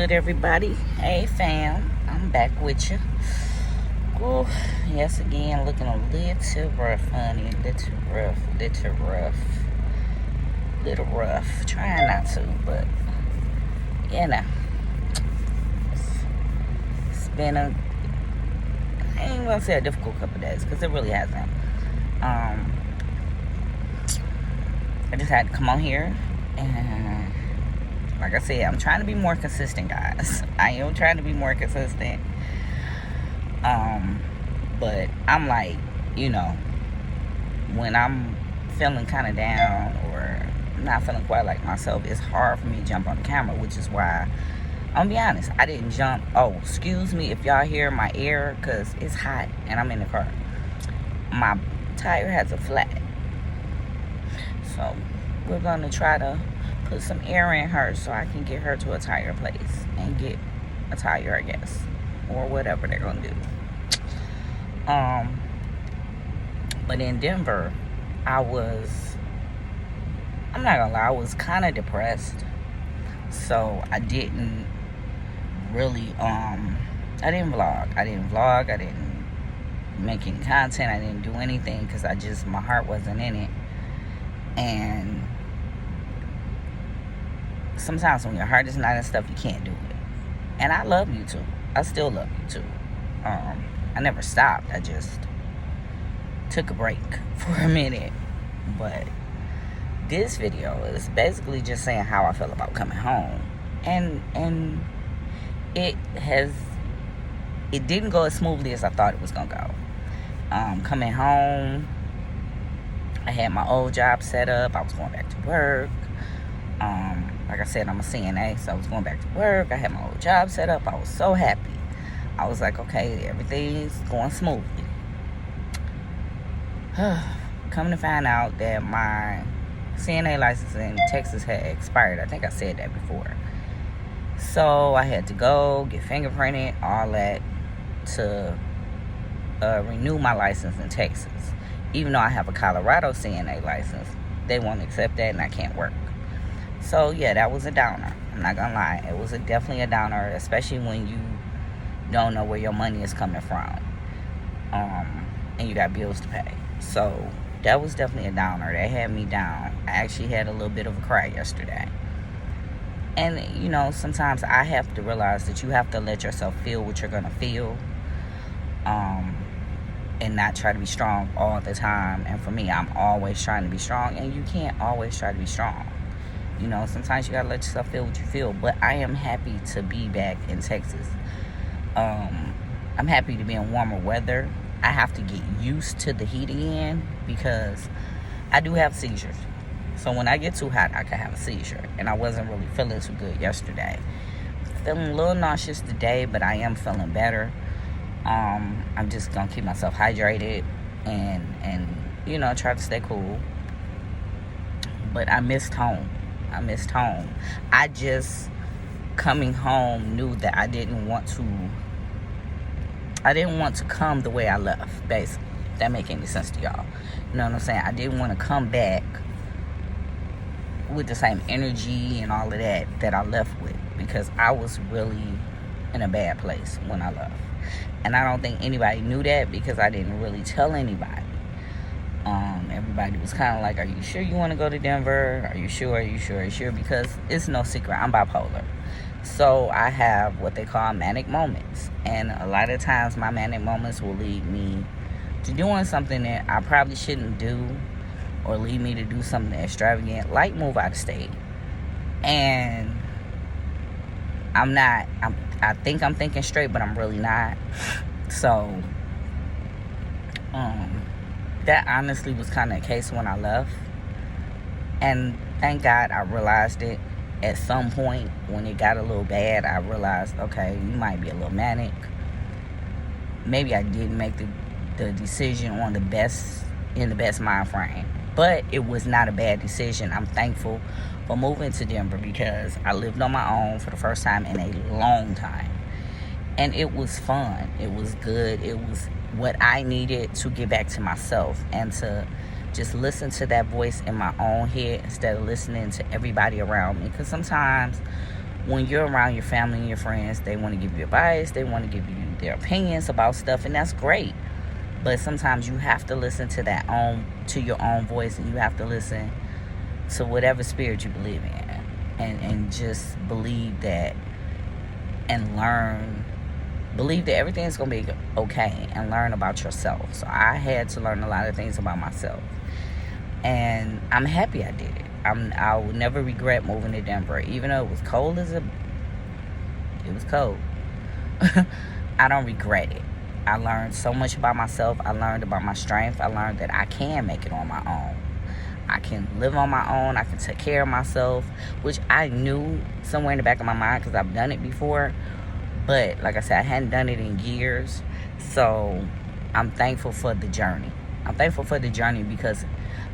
good, everybody? Hey, fam. I'm back with you. Oh, yes, again, looking a little rough, honey. Little rough. Trying not to, but, you know. It's been I ain't gonna say a difficult couple of days, because it really hasn't. I just had to come on here and, like I said, I'm trying to be more consistent, guys. I am trying to be more consistent. But I'm like, when I'm feeling kind of down or not feeling quite like myself, it's hard for me to jump on the camera, which is why, I'm gonna be honest, I didn't jump. Oh, excuse me if y'all hear my air, because it's hot and I'm in the car. My tire has a flat. So we're gonna try to put some air in her so I can get her to a tire place and get a tire, I guess, or whatever they're gonna do. But in Denver, I'm not gonna lie, I was kind of depressed. So I didn't really, I didn't vlog. I didn't make any content. I didn't do anything because my heart wasn't in it. And sometimes when your heart is not in stuff, you can't do it. And I love YouTube. I still love YouTube. I never stopped. I just took a break for a minute. But this video is basically just saying how I feel about coming home. And it didn't go as smoothly as I thought it was gonna go. Coming home, I had my old job set up. I was going back to work. Like I said, I'm a CNA, so I was going back to work. I had my old job set up. I was so happy. I was like, okay, everything's going smoothly. Coming to find out that my CNA license in Texas had expired. I think I said that before. So I had to go get fingerprinted, all that, to renew my license in Texas. Even though I have a Colorado CNA license, they won't accept that and I can't work. So yeah, that was a downer. I'm not gonna lie. It was definitely a downer, especially when you don't know where your money is coming from. And you got bills to pay. So that was definitely a downer. That had me down. I actually had a little bit of a cry yesterday. And, sometimes I have to realize that you have to let yourself feel what you're going to feel. And not try to be strong all the time. And for me, I'm always trying to be strong. And you can't always try to be strong. Sometimes you got to let yourself feel what you feel. But I am happy to be back in Texas. I'm happy to be in warmer weather. I have to get used to the heat again because I do have seizures. So when I get too hot, I can have a seizure. And I wasn't really feeling too good yesterday. Feeling a little nauseous today, but I am feeling better. I'm just going to keep myself hydrated and try to stay cool. But I missed home. I just, coming home, knew that I didn't want to come the way I left, basically. If that make any sense to y'all. You know what I'm saying? I didn't want to come back with the same energy and all of that I left with, because I was really in a bad place when I left. And I don't think anybody knew that because I didn't really tell anybody. Everybody was kind of like, are you sure you want to go to Denver? Are you sure? Because it's no secret, I'm bipolar. So I have what they call manic moments. And a lot of times my manic moments will lead me to doing something that I probably shouldn't do, or lead me to do something extravagant, like move out of state. And I think I'm thinking straight, but I'm really not. So, that honestly was kind of the case when I left. And thank God I realized it at some point when it got a little bad. I realized, okay, you might be a little manic. Maybe I didn't make the decision in the best mind frame. But it was not a bad decision. I'm thankful for moving to Denver because I lived on my own for the first time in a long time. And it was fun. It was good. It was what I needed to get back to myself and to just listen to that voice in my own head instead of listening to everybody around me. Because sometimes when you're around your family and your friends, they want to give you advice, they want to give you their opinions about stuff, and that's great. But sometimes you have to listen to your own voice, and you have to listen to whatever spirit you believe in, and just believe that, and believe that everything's gonna be okay, and learn about yourself. So I had to learn a lot of things about myself, and I'm happy I did it. I will never regret moving to Denver, even though it was cold it was cold. I don't regret it. I learned so much about myself. I learned about my strength. I learned that I can make it on my own. I can live on my own. I can take care of myself, which I knew somewhere in the back of my mind because I've done it before. But like I said, I hadn't done it in years. So I'm thankful for the journey. I'm thankful for the journey because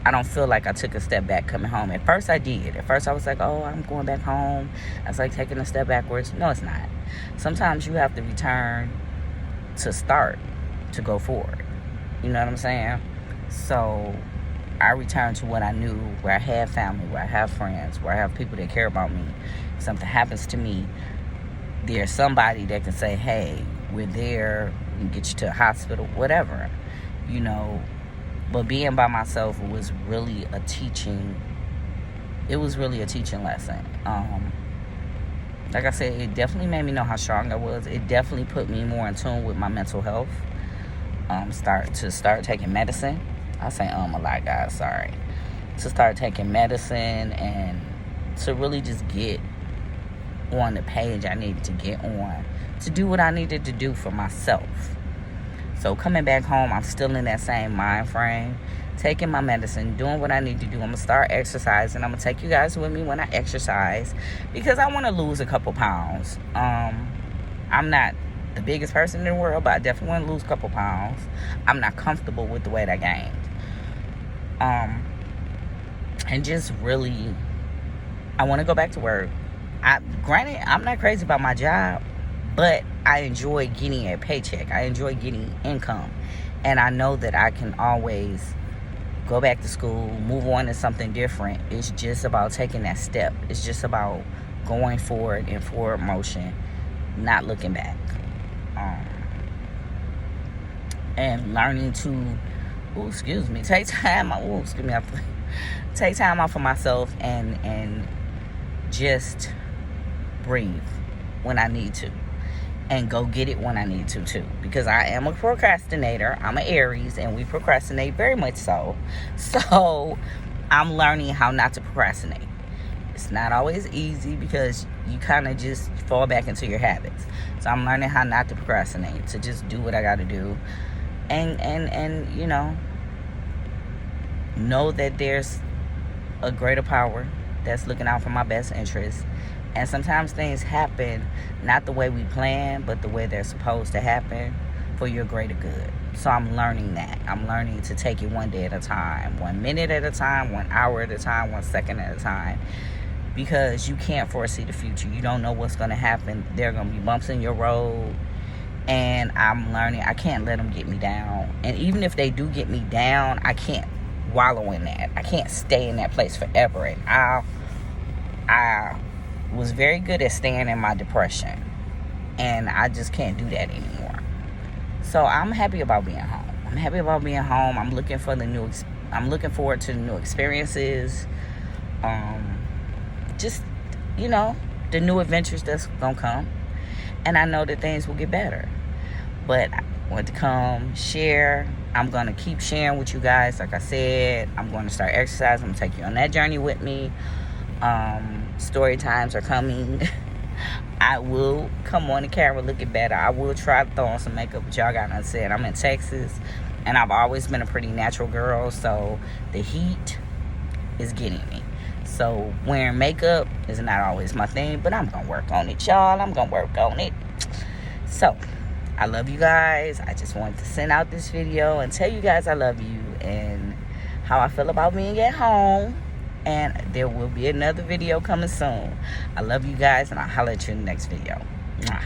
I don't feel like I took a step back coming home. At first I did. At first I was like, oh, I'm going back home. That's like taking a step backwards. No, it's not. Sometimes you have to return to start, to go forward. You know what I'm saying? So I returned to what I knew, where I have family, where I have friends, where I have people that care about me. If something happens to me, there's somebody that can say, hey, we're there, we can get you to a hospital, whatever, you know. But being by myself was really a teaching. It was really a teaching lesson. Like I said, it definitely made me know how strong I was. It definitely put me more in tune with my mental health. Start taking medicine. I say a lot, guys. Sorry. To start taking medicine and to really just get on the page I needed to get on to do what I needed to do for myself. So coming back home, I'm still in that same mind frame, taking my medicine, doing what I need to do. I'm going to start exercising. I'm going to take you guys with me when I exercise because I want to lose a couple pounds. I'm not the biggest person in the world, but I definitely want to lose a couple pounds. I'm not comfortable with the weight I gained. And just really, I want to go back to work. Granted, I'm not crazy about my job, but I enjoy getting a paycheck. I enjoy getting income. And I know that I can always go back to school, move on to something different. It's just about taking that step. It's just about going forward in forward motion, not looking back. And learning to, take time out for myself and just breathe when I need to. And go get it when I need to too. Because I am a procrastinator. I'm an Aries and we procrastinate very much so. So I'm learning how not to procrastinate. It's not always easy because you kind of just fall back into your habits. So I'm learning how not to procrastinate. To just do what I got to do. And you know that there's a greater power that's looking out for my best interests. And sometimes things happen not the way we plan, but the way they're supposed to happen for your greater good. So I'm learning that. I'm learning to take it one day at a time, 1 minute at a time, 1 hour at a time, 1 second at a time. Because you can't foresee the future. You don't know what's going to happen. There are going to be bumps in your road. And I'm learning I can't let them get me down. And even if they do get me down, I can't wallow in that. I can't stay in that place forever. And I was very good at staying in my depression, and I just can't do that anymore. So I'm happy about being home. I'm looking forward to the new experiences. Just, the new adventures that's gonna come, and I know that things will get better. But I want to come share. I'm gonna keep sharing with you guys. Like I said, I'm going to start exercising. I'm gonna take you on that journey with me. Story times are coming. I will come on the camera looking better. I will try to throw on some makeup, but y'all got nothing said. I'm in Texas, and I've always been a pretty natural girl, so the heat is getting me. So wearing makeup is not always my thing, but I'm gonna work on it, y'all. I'm gonna work on it. So I love you guys. I just wanted to send out this video and tell you guys I love you and how I feel about being at home. And there will be another video coming soon. I love you guys, and I'll holler at you in the next video. Mwah.